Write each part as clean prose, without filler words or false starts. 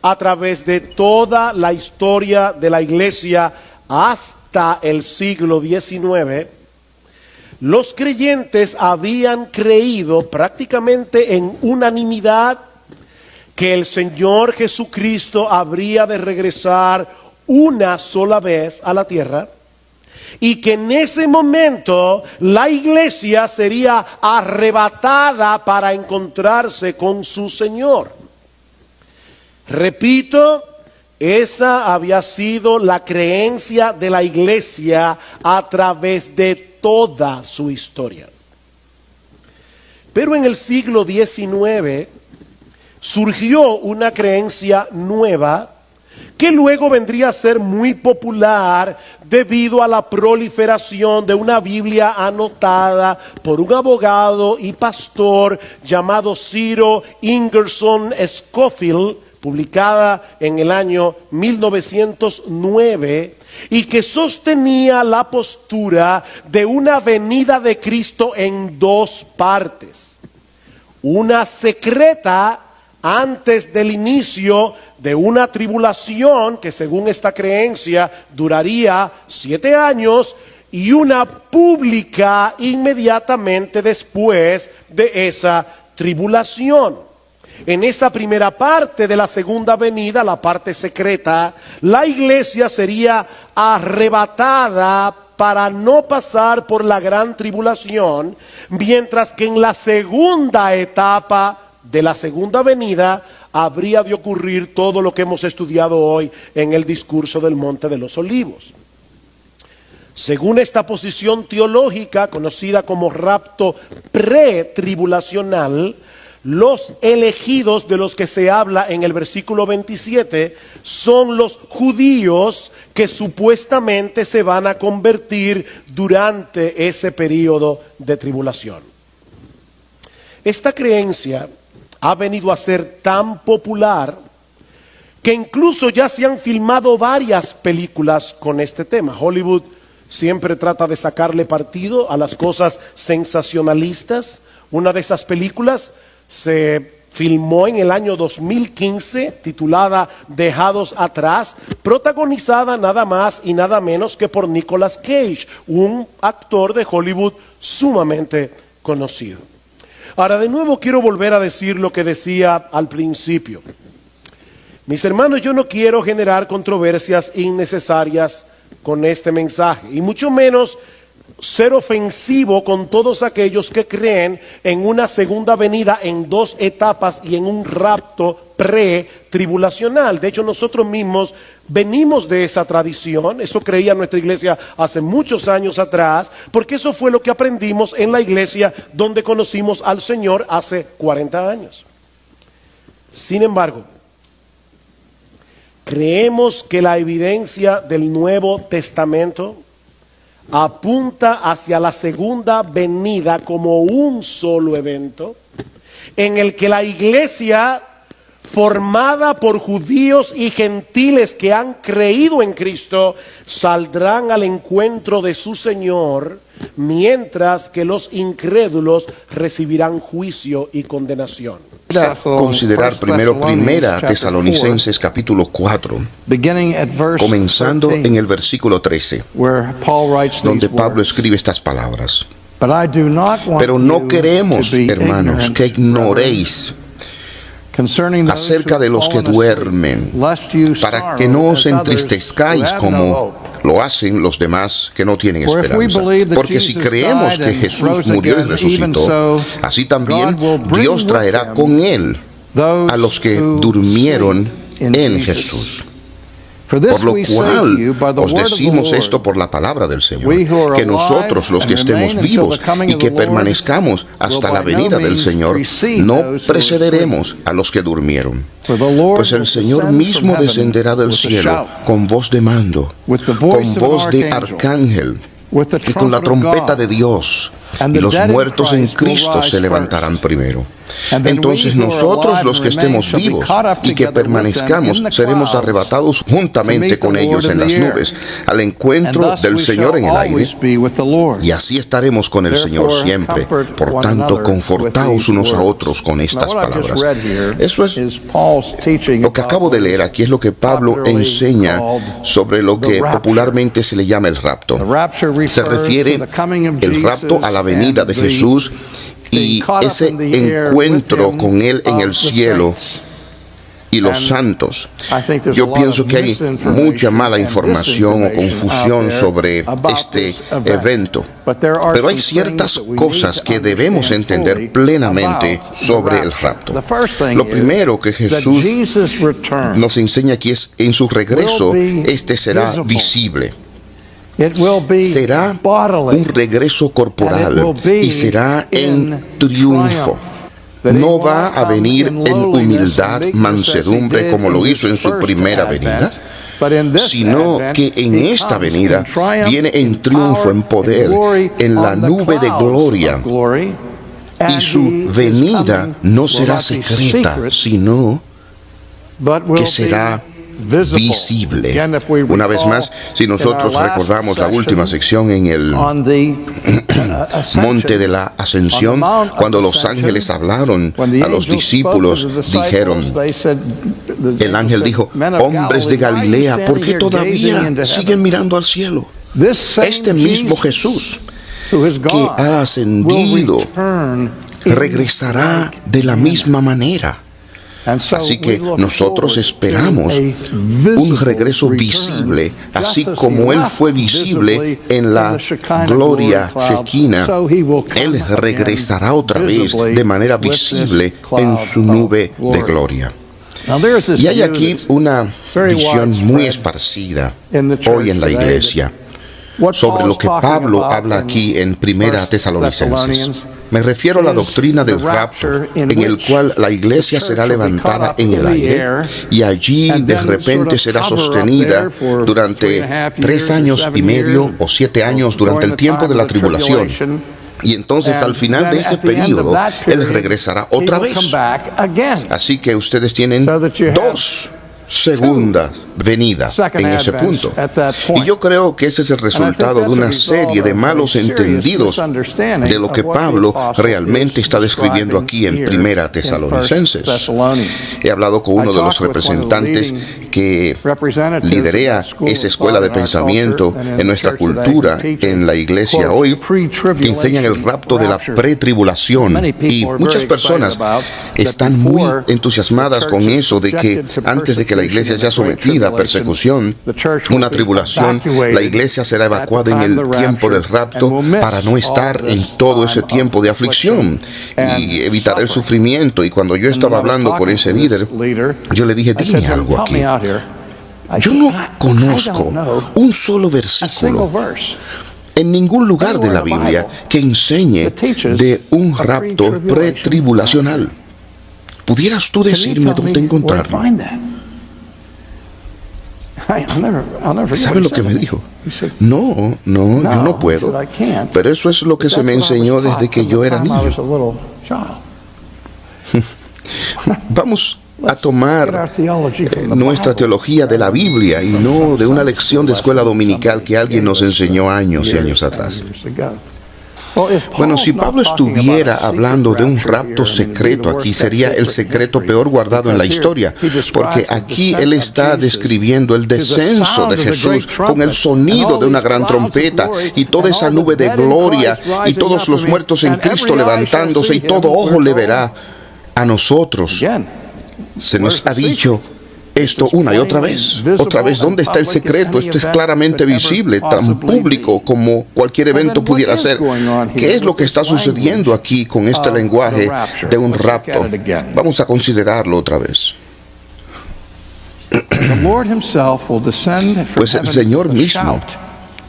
a través de toda la historia de la iglesia hasta el siglo XIX, los creyentes habían creído prácticamente en unanimidad que el Señor Jesucristo habría de regresar una sola vez a la tierra y que en ese momento la iglesia sería arrebatada para encontrarse con su Señor. Repito, esa había sido la creencia de la iglesia a través de toda su historia. Pero en el siglo XIX surgió una creencia nueva que luego vendría a ser muy popular debido a la proliferación de una Biblia anotada por un abogado y pastor llamado Ciro Ingerson Scofield, publicada en el año 1909, y que sostenía la postura de una venida de Cristo en dos partes: una secreta antes del inicio de una tribulación que, según esta creencia, duraría 7 años, y una pública inmediatamente después de esa tribulación. En esa primera parte de la segunda venida, la parte secreta, la iglesia sería arrebatada para no pasar por la gran tribulación, mientras que en la segunda etapa de la segunda venida habría de ocurrir todo lo que hemos estudiado hoy en el discurso del Monte de los Olivos. Según esta posición teológica, conocida como rapto pretribulacional, los elegidos de los que se habla en el versículo 27 son los judíos que supuestamente se van a convertir durante ese periodo de tribulación. Esta creencia ha venido a ser tan popular que incluso ya se han filmado varias películas con este tema. Hollywood siempre trata de sacarle partido a las cosas sensacionalistas. Una de esas películas se filmó en el año 2015, titulada Dejados Atrás, protagonizada nada más y nada menos que por Nicolas Cage, un actor de Hollywood sumamente conocido. Ahora, de nuevo quiero volver a decir lo que decía al principio. Mis hermanos, yo no quiero generar controversias innecesarias con este mensaje, y mucho menos ser ofensivo con todos aquellos que creen en una segunda venida en dos etapas y en un rapto pre-tribulacional. De hecho, nosotros mismos venimos de esa tradición. Eso creía nuestra iglesia hace muchos años atrás, porque eso fue lo que aprendimos en la iglesia donde conocimos al Señor hace 40 años. Sin embargo, creemos que la evidencia del Nuevo Testamento apunta hacia la segunda venida como un solo evento en el que la iglesia, formada por judíos y gentiles que han creído en Cristo, saldrán al encuentro de su Señor, mientras que los incrédulos recibirán juicio y condenación. Considerar primero Primera Tesalonicenses capítulo 4, comenzando en el versículo 13, donde Pablo escribe estas palabras: pero no queremos, hermanos, que ignoréis acerca de los que duermen, para que no os entristezcáis como lo hacen los demás que no tienen esperanza. Porque si creemos que Jesús murió y resucitó, así también Dios traerá con él a los que durmieron en Jesús. Por lo cual os decimos esto por la palabra del Señor, que nosotros los que estemos vivos y que permanezcamos hasta la venida del Señor, no precederemos a los que durmieron. Pues el Señor mismo descenderá del cielo con voz de mando, con voz de arcángel y con la trompeta de Dios, y los muertos en Cristo se levantarán primero. Entonces nosotros los que estemos vivos y que permanezcamos seremos arrebatados juntamente con ellos en las nubes al encuentro del Señor en el aire, y así estaremos con el Señor siempre. Por tanto, confortaos unos a otros con estas palabras. Eso es lo que acabo de leer aquí, es lo que Pablo enseña sobre lo que popularmente se le llama el rapto. Se refiere el rapto a la venida de Jesús y ese encuentro con Él en el cielo y los santos. Yo pienso que hay mucha mala información o confusión sobre este evento, pero hay ciertas cosas que debemos entender plenamente sobre el rapto. Lo primero que Jesús nos enseña aquí es en su regreso, este será visible. Será un regreso corporal y será en triunfo. No va a venir en humildad, mansedumbre, como lo hizo en su primera venida, sino que en esta venida viene en triunfo, en poder, en la nube de gloria. Y su venida no será secreta, sino que será visible. Una vez más, si nosotros recordamos la última sección en el monte de la ascensión, cuando los ángeles hablaron a los discípulos, dijeron, el ángel dijo, hombres de Galilea, ¿por qué todavía siguen mirando al cielo? Este mismo Jesús que ha ascendido regresará de la misma manera. Así que nosotros esperamos un regreso visible, así como Él fue visible en la gloria Shekinah. Él regresará otra vez de manera visible en su nube de gloria. Y hay aquí una visión muy esparcida hoy en la iglesia sobre lo que Pablo habla aquí en Primera Tesalonicenses. Me refiero a la doctrina del rapto, en el cual la iglesia será levantada en el aire y allí de repente será sostenida durante 3 años y medio o 7 años durante el tiempo de la tribulación. Y entonces al final de ese periodo, Él regresará otra vez. Así que ustedes tienen 2 segundas venida en ese punto. Y yo creo que ese es el resultado de una serie de malos entendidos de lo que Pablo realmente está describiendo aquí en Primera Tesalonicenses. He hablado con uno de los representantes que liderea esa escuela de pensamiento en nuestra cultura, en la iglesia hoy, que enseñan el rapto de la pretribulación. Y muchas personas están muy entusiasmadas con eso de que antes de que la iglesia sea sometida a persecución, una tribulación, la iglesia será evacuada en el tiempo del rapto para no estar en todo ese tiempo de aflicción y evitar el sufrimiento. Y cuando yo estaba hablando con ese líder, yo le dije, dime algo aquí. Yo no conozco un solo versículo en ningún lugar de la Biblia que enseñe de un rapto pretribulacional. ¿Pudieras tú decirme dónde encontrarlo? ¿Saben lo que me dijo? No, yo no puedo. Pero eso es lo que se me enseñó desde que yo era niño. Vamos a tomar nuestra teología de la Biblia y no de una lección de escuela dominical que alguien nos enseñó años y años atrás. Bueno, si Pablo estuviera hablando de un rapto secreto aquí, sería el secreto peor guardado en la historia, porque aquí él está describiendo el descenso de Jesús con el sonido de una gran trompeta y toda esa nube de gloria y todos los muertos en Cristo levantándose y todo ojo le verá. A nosotros se nos ha dicho esto una y otra vez. Otra vez, ¿dónde está el secreto? Esto es claramente visible, tan público como cualquier evento pudiera ser. ¿Qué es lo que está sucediendo aquí con este lenguaje de un rapto? Vamos a considerarlo otra vez. Pues el Señor mismo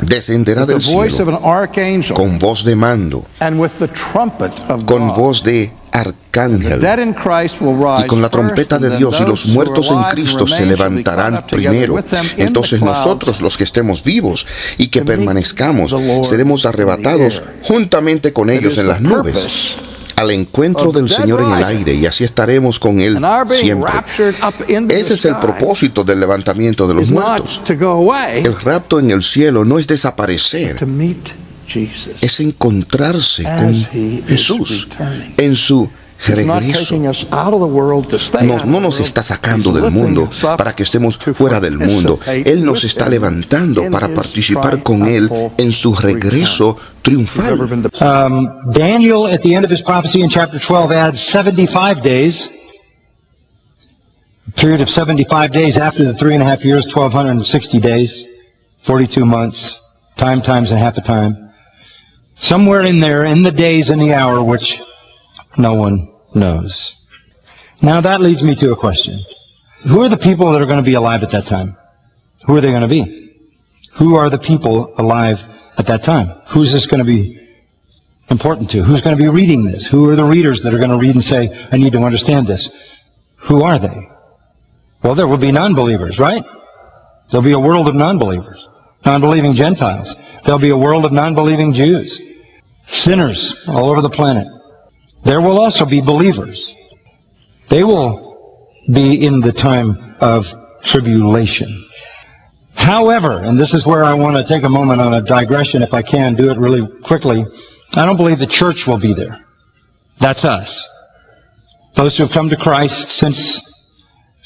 descenderá del cielo con voz de mando, con voz de arcángel, y con la trompeta de Dios, y los muertos en Cristo se levantarán primero. Entonces nosotros, los que estemos vivos y que permanezcamos, seremos arrebatados juntamente con ellos en las nubes al encuentro del Señor en el aire, y así estaremos con Él siempre. Ese es el propósito del levantamiento de los muertos. El rapto en el cielo no es desaparecer, es encontrarse con Jesús en su regreso. No nos está sacando del mundo para que estemos fuera del mundo. Él nos está levantando para participar con Él en su regreso triunfal. Daniel, at the end of his prophecy in chapter 12, adds 75 days. A period of 75 days after the 3.5 years, 1,260 days, 42 months, times a half a time. Somewhere in there, in the days and the hour, which no one knows. Now that leads me to a question. Who are the people that are going to be alive at that time? Who are they going to be? Who are the people alive at that time? Who's this going to be important to? Who's going to be reading this? Who are the readers that are going to read and say, I need to understand this? Who are they? Well, there will be non-believers, right? There'll be a world of non-believers. Non-believing Gentiles. There'll be a world of non-believing Jews. Sinners all over the planet. There will also be believers. They will be in the time of tribulation. However, and this is where I want to take a moment on a digression, if I can, do it really quickly, I don't believe the church will be there. That's us. Those who have come to Christ since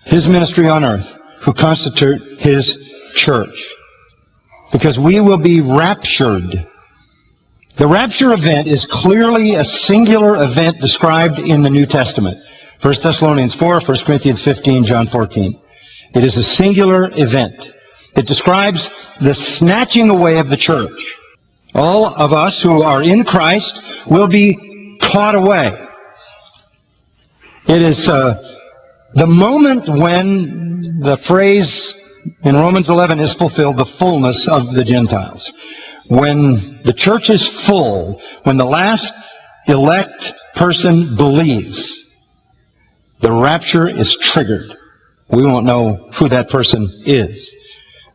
His ministry on earth, who constitute His church. Because we will be raptured. The rapture event is clearly a singular event described in the New Testament. 1 Thessalonians 4, 1 Corinthians 15, John 14. It is a singular event. It describes the snatching away of the church. All of us who are in Christ will be caught away. It is the moment when the phrase in Romans 11 is fulfilled, the fullness of the Gentiles. When the church is full, when the last elect person believes, the rapture is triggered. We won't know who that person is,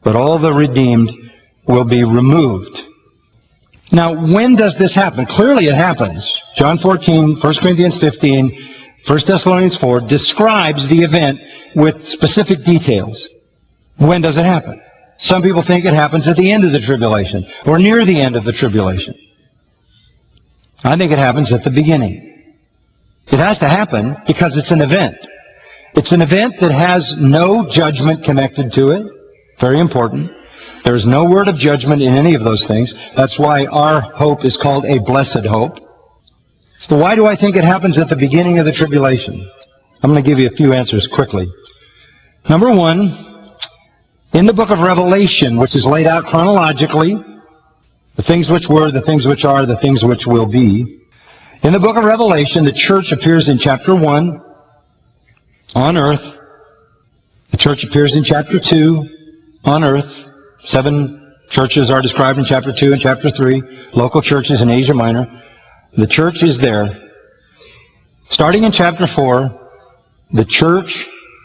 but all the redeemed will be removed. Now, when does this happen? Clearly it happens. John 14, 1 Corinthians 15, 1 Thessalonians 4 describes the event with specific details. When does it happen? Some people think it happens at the end of the tribulation, or near the end of the tribulation. I think it happens at the beginning. It has to happen because it's an event. It's an event that has no judgment connected to it. Very important. There's no word of judgment in any of those things. That's why our hope is called a blessed hope. So why do I think it happens at the beginning of the tribulation? I'm going to give you a few answers quickly. Number one, in the book of Revelation, which is laid out chronologically, the things which were, the things which are, the things which will be. In the book of Revelation, the church appears in chapter 1 on earth. The church appears in chapter 2 on earth. 7 churches are described in chapter 2 and chapter 3, local churches in Asia Minor. The church is there. Starting in chapter 4, the church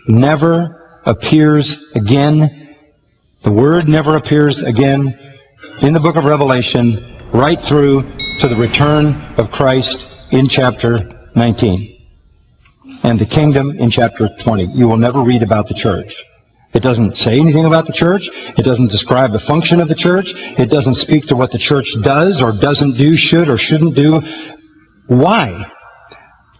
never appears again. The word never appears again in the book of Revelation, right through to the return of Christ in chapter 19. And the kingdom in chapter 20. You will never read about the church. It doesn't say anything about the church. It doesn't describe the function of the church. It doesn't speak to what the church does or doesn't do, should or shouldn't do. Why?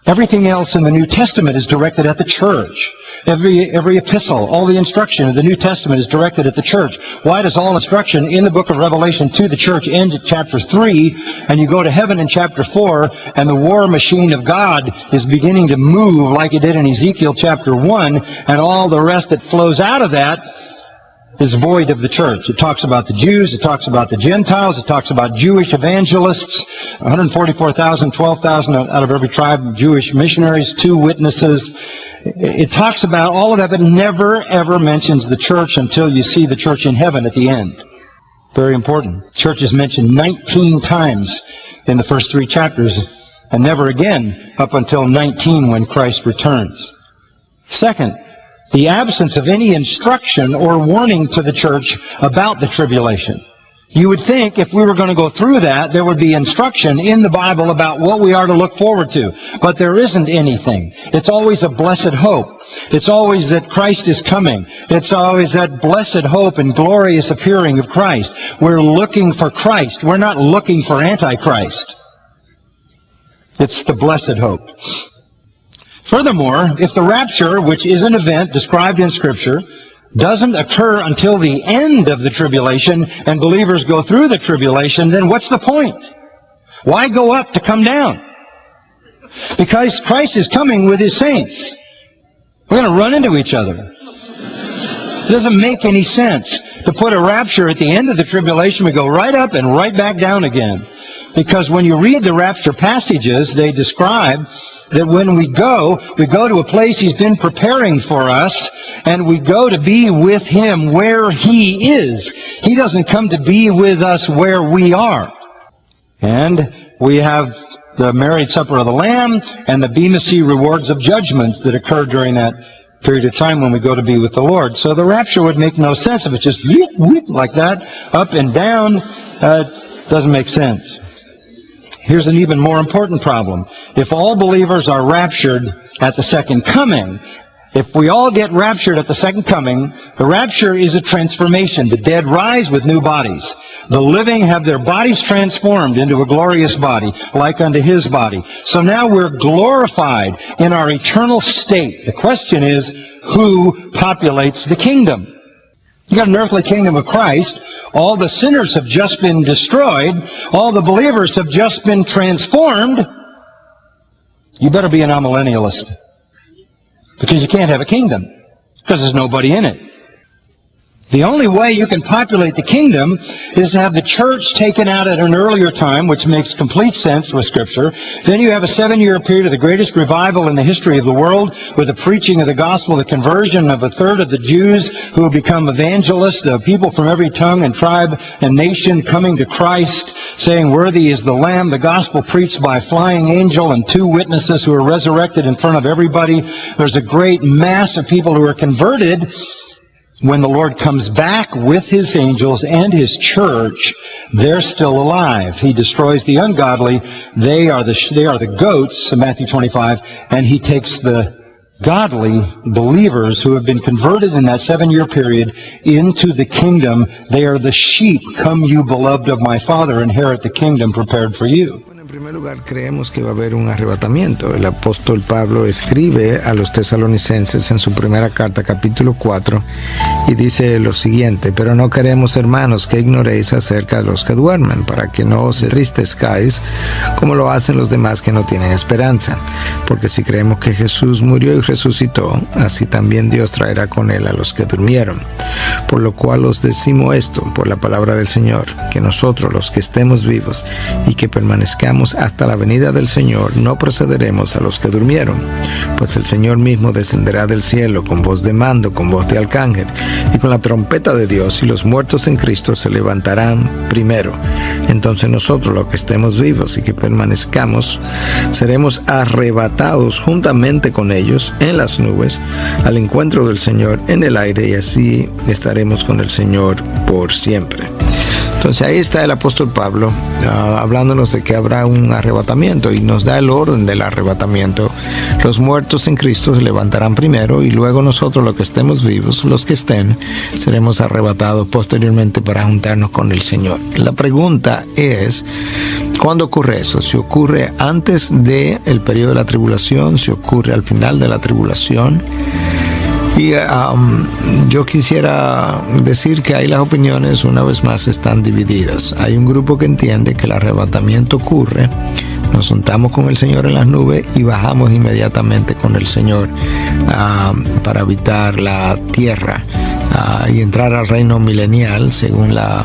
Everything else in the New Testament is directed at the church. Every epistle, all the instruction of the New Testament is directed at the church. Why does all instruction in the book of Revelation to the church end at chapter 3, and you go to heaven in chapter 4, and the war machine of God is beginning to move like it did in Ezekiel chapter 1, and all the rest that flows out of that is void of the church. It talks about the Jews, it talks about the Gentiles, it talks about Jewish evangelists, 144,000, 12,000 out of every tribe of Jewish missionaries, 2 witnesses. It talks about all of that, but never ever mentions the church until you see the church in heaven at the end. Very important. Church is mentioned 19 times in the first 3 chapters, and never again up until 19 when Christ returns. Second, the absence of any instruction or warning to the church about the tribulation. You would think if we were going to go through that, there would be instruction in the Bible about what we are to look forward to. But there isn't anything. It's always a blessed hope. It's always that Christ is coming. It's always that blessed hope and glorious appearing of Christ. We're looking for Christ. We're not looking for Antichrist. It's the blessed hope. Furthermore, if the rapture, which is an event described in Scripture, doesn't occur until the end of the tribulation and believers go through the tribulation, then what's the point? Why go up to come down? Because Christ is coming with His saints. We're going to run into each other. It doesn't make any sense to put a rapture at the end of the tribulation. We go right up and right back down again. Because when you read the rapture passages, they describe that when we go to a place He's been preparing for us, and we go to be with Him where He is. He doesn't come to be with us where we are. And we have the marriage supper of the Lamb and the Bema Sea rewards of judgment that occur during that period of time when we go to be with the Lord. So the rapture would make no sense if it's just whoop, whoop, like that, up and down. Doesn't make sense. Here's an even more important problem. If all believers are raptured at the second coming, if we all get raptured at the second coming, the rapture is a transformation. The dead rise with new bodies. The living have their bodies transformed into a glorious body, like unto His body. So now we're glorified in our eternal state. The question is, who populates the kingdom? You got an earthly kingdom of Christ. All the sinners have just been destroyed. All the believers have just been transformed. You better be an amillennialist. Because you can't have a kingdom. Because there's nobody in it. The only way you can populate the kingdom is to have the church taken out at an earlier time, which makes complete sense with Scripture. Then you have a 7-year period of the greatest revival in the history of the world, with the preaching of the gospel, the conversion of a third of the Jews who have become evangelists, the people from every tongue and tribe and nation coming to Christ, saying, "Worthy is the Lamb," the gospel preached by a flying angel and 2 witnesses who are resurrected in front of everybody. There's a great mass of people who are converted. When the Lord comes back with His angels and His church, they're still alive. He destroys the ungodly. They are the goats, in Matthew 25, and He takes the godly believers who have been converted in that 7-year period into the kingdom. They are the sheep. Come, you beloved of my Father, inherit the kingdom prepared for you. En primer lugar, creemos que va a haber un arrebatamiento. El apóstol Pablo escribe a los tesalonicenses en su primera carta, capítulo 4, y dice lo siguiente: pero no queremos, hermanos, que ignoréis acerca de los que duermen, para que no os entristezcáis como lo hacen los demás que no tienen esperanza. Porque si creemos que Jesús murió y resucitó, así también Dios traerá con Él a los que durmieron. Por lo cual os decimos esto, por la palabra del Señor, que nosotros, los que estemos vivos y que permanezcamos hasta la venida del Señor, no precederemos a los que durmieron. Pues el Señor mismo descenderá del cielo con voz de mando, con voz de arcángel y con la trompeta de Dios, y los muertos en Cristo se levantarán primero. Entonces nosotros, los que estemos vivos y que permanezcamos, seremos arrebatados juntamente con ellos en las nubes al encuentro del Señor en el aire, y así estaremos con el Señor por siempre. Entonces ahí está el apóstol Pablo hablándonos de que habrá un arrebatamiento, y nos da el orden del arrebatamiento. Los muertos en Cristo se levantarán primero, y luego nosotros, los que estemos vivos, los que estén, seremos arrebatados posteriormente para juntarnos con el Señor. La pregunta es, ¿cuándo ocurre eso? ¿Si ocurre antes del periodo de la tribulación? ¿Si ocurre al final de la tribulación? Y yo quisiera decir que ahí las opiniones una vez más están divididas. Hay un grupo que entiende que el arrebatamiento ocurre, nos juntamos con el Señor en las nubes y bajamos inmediatamente con el Señor para habitar la tierra y entrar al reino milenial, según la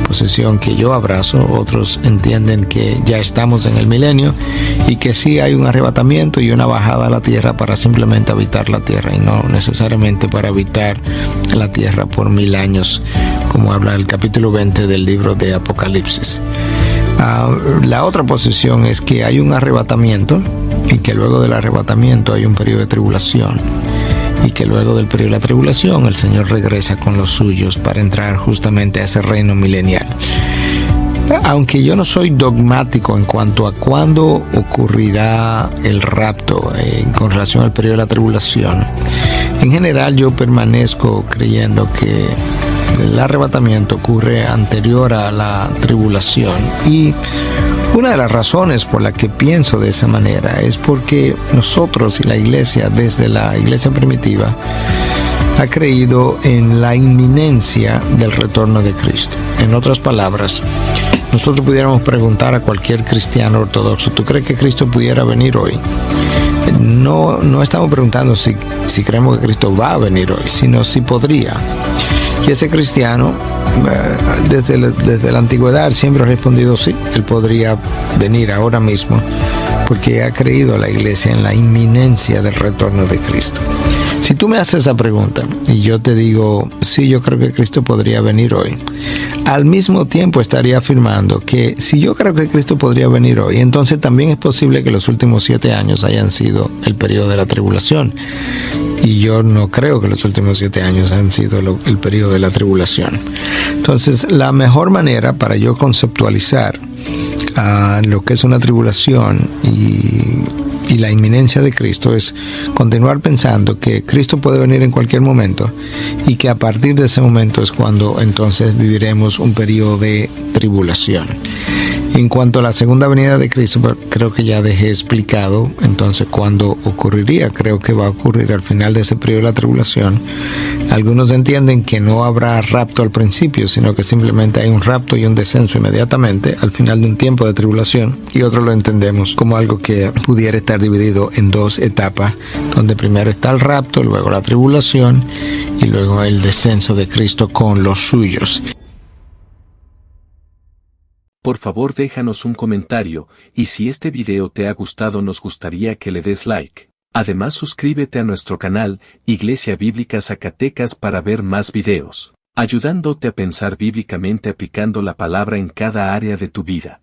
posición que yo abrazo. Otros entienden que ya estamos en el milenio y que sí hay un arrebatamiento y una bajada a la tierra para simplemente habitar la tierra, y no necesariamente para habitar la tierra por 1000 años, como habla el capítulo 20 del libro de Apocalipsis. La otra posición es que hay un arrebatamiento y que luego del arrebatamiento hay un periodo de tribulación, y que luego del periodo de la tribulación el Señor regresa con los suyos para entrar justamente a ese reino milenial. Aunque yo no soy dogmático en cuanto a cuándo ocurrirá el rapto con relación al periodo de la tribulación, en general yo permanezco creyendo que el arrebatamiento ocurre anterior a la tribulación, y una de las razones por la que pienso de esa manera es porque nosotros y la iglesia, desde la iglesia primitiva, ha creído en la inminencia del retorno de Cristo. En otras palabras, nosotros pudiéramos preguntar a cualquier cristiano ortodoxo: ¿tú crees que Cristo pudiera venir hoy? No estamos preguntando si creemos que Cristo va a venir hoy, sino si podría. Y ese cristiano, desde la antigüedad, siempre ha respondido sí, él podría venir ahora mismo, porque ha creído la iglesia en la inminencia del retorno de Cristo. Si tú me haces esa pregunta y yo te digo, sí, yo creo que Cristo podría venir hoy, al mismo tiempo estaría afirmando que si yo creo que Cristo podría venir hoy, entonces también es posible que los últimos 7 años hayan sido el periodo de la tribulación. Y yo no creo que los últimos 7 años han sido el periodo de la tribulación. Entonces, la mejor manera para yo conceptualizar lo que es una tribulación y la inminencia de Cristo es continuar pensando que Cristo puede venir en cualquier momento, y que a partir de ese momento es cuando entonces viviremos un periodo de tribulación. En cuanto a la segunda venida de Cristo, creo que ya dejé explicado entonces cuándo ocurriría. Creo que va a ocurrir al final de ese periodo de la tribulación. Algunos entienden que no habrá rapto al principio, sino que simplemente hay un rapto y un descenso inmediatamente al final de un tiempo de tribulación, y otros lo entendemos como algo que pudiera estar dividido en 2 etapas, donde primero está el rapto, luego la tribulación y luego el descenso de Cristo con los suyos. Por favor, déjanos un comentario, y si este video te ha gustado nos gustaría que le des like. Además, suscríbete a nuestro canal, Iglesia Bíblica Zacatecas, para ver más videos, ayudándote a pensar bíblicamente aplicando la palabra en cada área de tu vida.